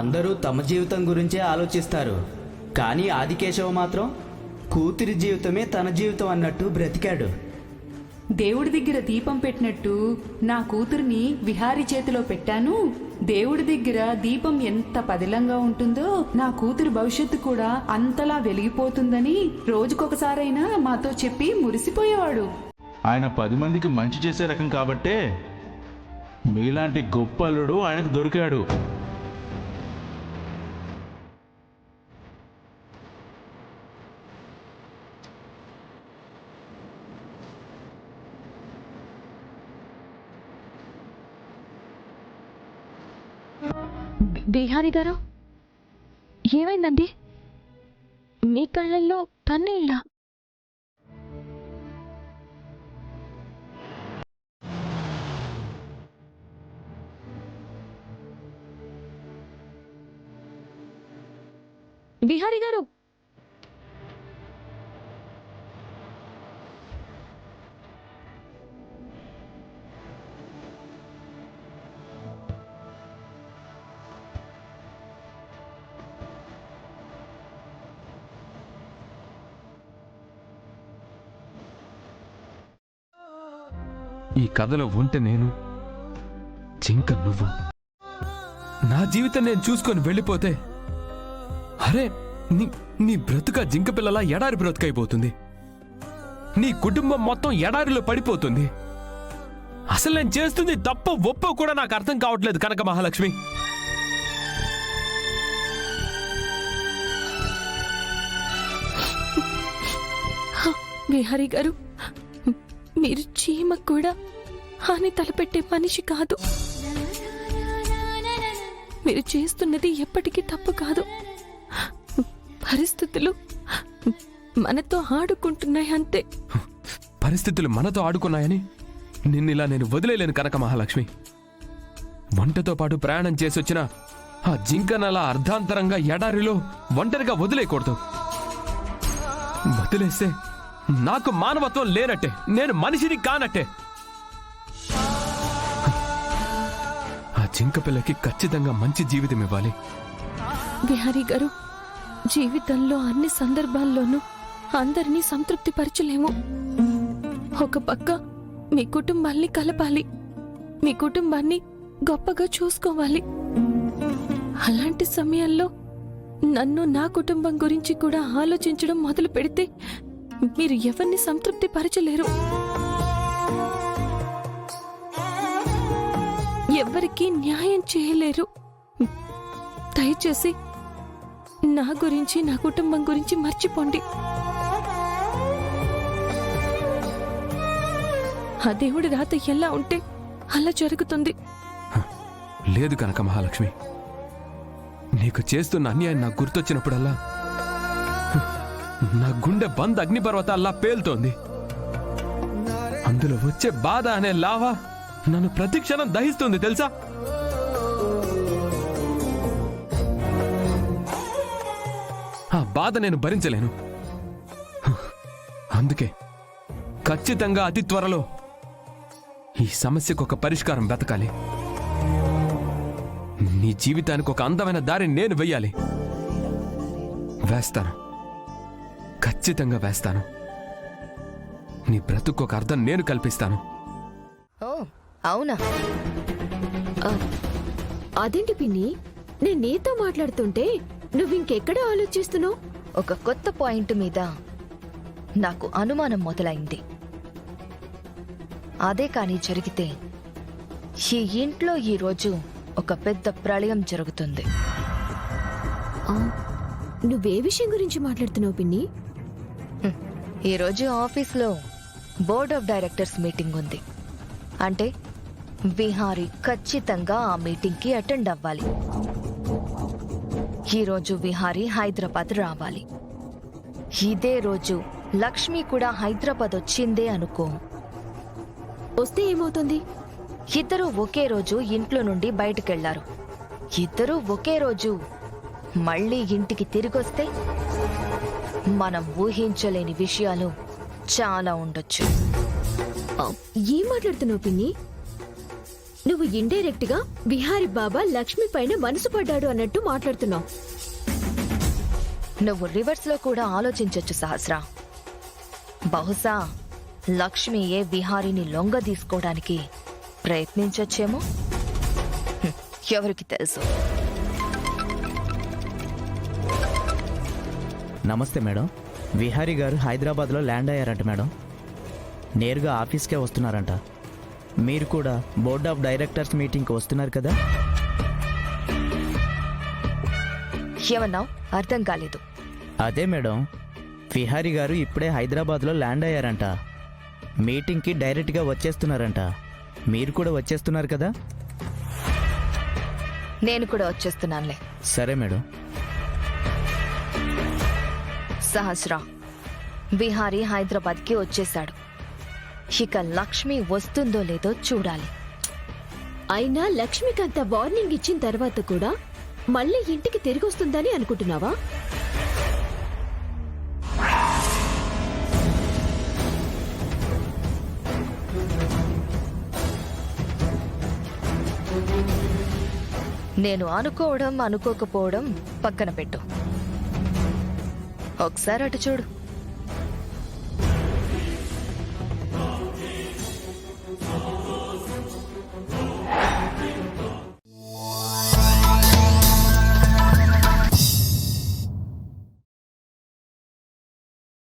అందరూ తమ జీవితం గురించే ఆలోచిస్తారు. కానీ ఆదికేశవ మాత్రం కూతురి జీవితమే తన జీవితం అన్నట్టు బ్రతికాడు. దేవుడి దగ్గర దీపం పెట్టినట్టు నా కూతురిని విహారీ చేతిలో పెట్టాను. దేవుడి దగ్గర దీపం ఎంత పదిలంగా ఉంటుందో నా కూతురు భవిష్యత్తు కూడా అంతలా వెలిగిపోతుందని రోజుకొకసారైనా మాతో చెప్పి మురిసిపోయేవాడు. ఆయన 10 మందికి మంచి చేసే రకం కాబట్టే మీలాంటి గొప్ప అల్లుడు ఆయనకు దొరికాడు. బిహారీ గారు, ఏమైందండి? మీ కళ్ళల్లో కన్నీళ్ళ? బిహారీ గారు, ఈ కథలో ఉంటే నేను, జింక నువ్వు. నా జీవితం నేను చూసుకొని వెళ్ళిపోతే అరే నీ బ్రతుక జింక పిల్లలా ఎడారి బ్రతుకైపోతుంది. నీ కుటుంబం మొత్తం ఎడారిలో పడిపోతుంది. అసలు నేను చేస్తుంది తప్ప ఒప్పో కూడా నాకు అర్థం కావట్లేదు కనక మహాలక్ష్మి. బిహారీ గారు, మీరు చీమ కూడా హాని తలపెట్టే మనిషి కాదు. మీరు చేస్తున్నది ఎప్పటికీ తప్పు కాదు. పరిస్థితులు మనతో ఆడుకుంటున్నాయి అంతే. పరిస్థితులు మనతో ఆడుకున్నాయని నిన్నిలా నేను వదిలేలేను కనక మహాలక్ష్మి. వంటతో పాటు ప్రయాణం చేసొచ్చిన ఆ జింకనలా అర్ధాంతరంగా ఎడారిలో ఒంటరిగా వదిలేయకూడదు. వదిలేస్తే నాకు మానవత్వం లేనట్టే, నేను మనిషిని కానట్టే. ఆ జింక పిల్లకి ఖచ్చితంగా మంచి జీవితం ఇవ్వాలి. బిహారీ గారు, జీవితంలో అన్ని సందర్భాల్లోనూ అందరినీ సంతృప్తి పరచలేము. ఒక పక్క మీ కుటుంబాన్ని కలపాలి, మీ కుటుంబాన్ని గొప్పగా చూసుకోవాలి. అలాంటి సమయాల్లో నన్ను, నా కుటుంబం గురించి కూడా ఆలోచించడం మొదలు పెడితే మీరు ఎవరిని సంతృప్తి పరచలేరు. ఎవరికీ న్యాయం చేయలేరు. దయచేసి నా గురించి, నా కుటుంబం గురించి మర్చిపోండి. ఆ దేవుడి రాత ఎలా ఉంటే అలా జరుగుతుంది. లేదు కనక మహాలక్ష్మి, నీకు చేస్తున్న అన్యాయం నాకు గుర్తొచ్చినప్పుడల్లా నా గుండె బంద్ అగ్నిపర్వతాల్లా పేలుతోంది. అందులో వచ్చే బాధ అనే లావా నన్ను ప్రతిక్షణం దహిస్తుంది తెలుసా. ఆ బాధ నేను భరించలేను. అందుకే ఖచ్చితంగా అతి త్వరలో ఈ సమస్యకు ఒక పరిష్కారం వెతకాలి. నీ జీవితానికి ఒక అందమైన దారిని నేను వెయ్యాలి. వేస్తాను, ఖచ్చితంగా వేస్తాను. నీ బ్రతుకు ఒక అర్థం నేను కల్పిస్తాను. ఓ అవునా? అదేంటి పిన్ని, నేను నీతో మాట్లాడుతుంటే నువ్వింకెక్కడ ఆలోచిస్తున్నావు? ఒక కొత్త పాయింట్ మీద నాకు అనుమానం మొదలైంది. అదే కాని జరిగితే ఈ ఇంట్లో ఈరోజు ఒక పెద్ద ప్రళయం జరుగుతుంది. నువ్వే విషయం గురించి మాట్లాడుతున్నావు పిన్ని? ఈరోజు ఆఫీస్లో బోర్డ్ ఆఫ్ డైరెక్టర్స్ మీటింగ్ ఉంది. అంటే విహారీ ఖచ్చితంగా ఆ మీటింగ్కి అటెండ్ అవ్వాలి. ఈరోజు విహారీ హైదరాబాద్ రావాలి. ఇదే రోజు లక్ష్మి కూడా హైదరాబాద్ వచ్చిందే అనుకో. వస్తే ఏమవుతుంది? ఇద్దరూ ఒకే రోజు ఇంట్లో నుండి బయటకెళ్లారు. ఇద్దరూ ఒకే రోజు మళ్ళీ ఇంటికి తిరిగొస్తే మనం ఊహించలేని విషయాలు చాలా ఉండొచ్చు. ఏం మాట్లాడుతున్నావు పిన్ని? నువ్వు ఇండైరెక్ట్ గా విహారి బాబా లక్ష్మి పైన మనసు పడ్డాడు అన్నట్టు మాట్లాడుతున్నావు. నువ్వు రివర్స్ లో కూడా ఆలోచించొచ్చు సహస్ర. బహుశా లక్ష్మియే విహారిని లొంగ తీసుకోవడానికి ప్రయత్నించొచ్చేమో. ఎవరికి తెలుసు. నమస్తే మేడం. విహారీ గారు హైదరాబాద్లో ల్యాండ్ అయ్యారంట మేడం. నేరుగా ఆఫీస్కే వస్తున్నారంట. మీరు కూడా బోర్డ్ ఆఫ్ డైరెక్టర్స్ మీటింగ్కి వస్తున్నారు కదా? ఏమన్నావు? అర్థం కాలేదు. అదే మేడం, విహారీ గారు ఇప్పుడే హైదరాబాద్లో ల్యాండ్ అయ్యారంట. మీటింగ్కి డైరెక్ట్గా వచ్చేస్తున్నారంట. మీరు కూడా వచ్చేస్తున్నారు కదా? నేను కూడా వచ్చేస్తున్నానులే. సరే మేడం. సహస్ర, విహారీ హైదరాబాద్కి వచ్చేశాడు. ఇక లక్ష్మి వస్తుందో లేదో చూడాలి. అయినా లక్ష్మికంత వార్నింగ్ ఇచ్చిన తర్వాత కూడా మళ్ళీ ఇంటికి తిరిగి వస్తుందని అనుకుంటున్నావా? నేను అనుకోవడం అనుకోకపోవడం పక్కన పెట్టు. ఒకసారి అటు చూడు.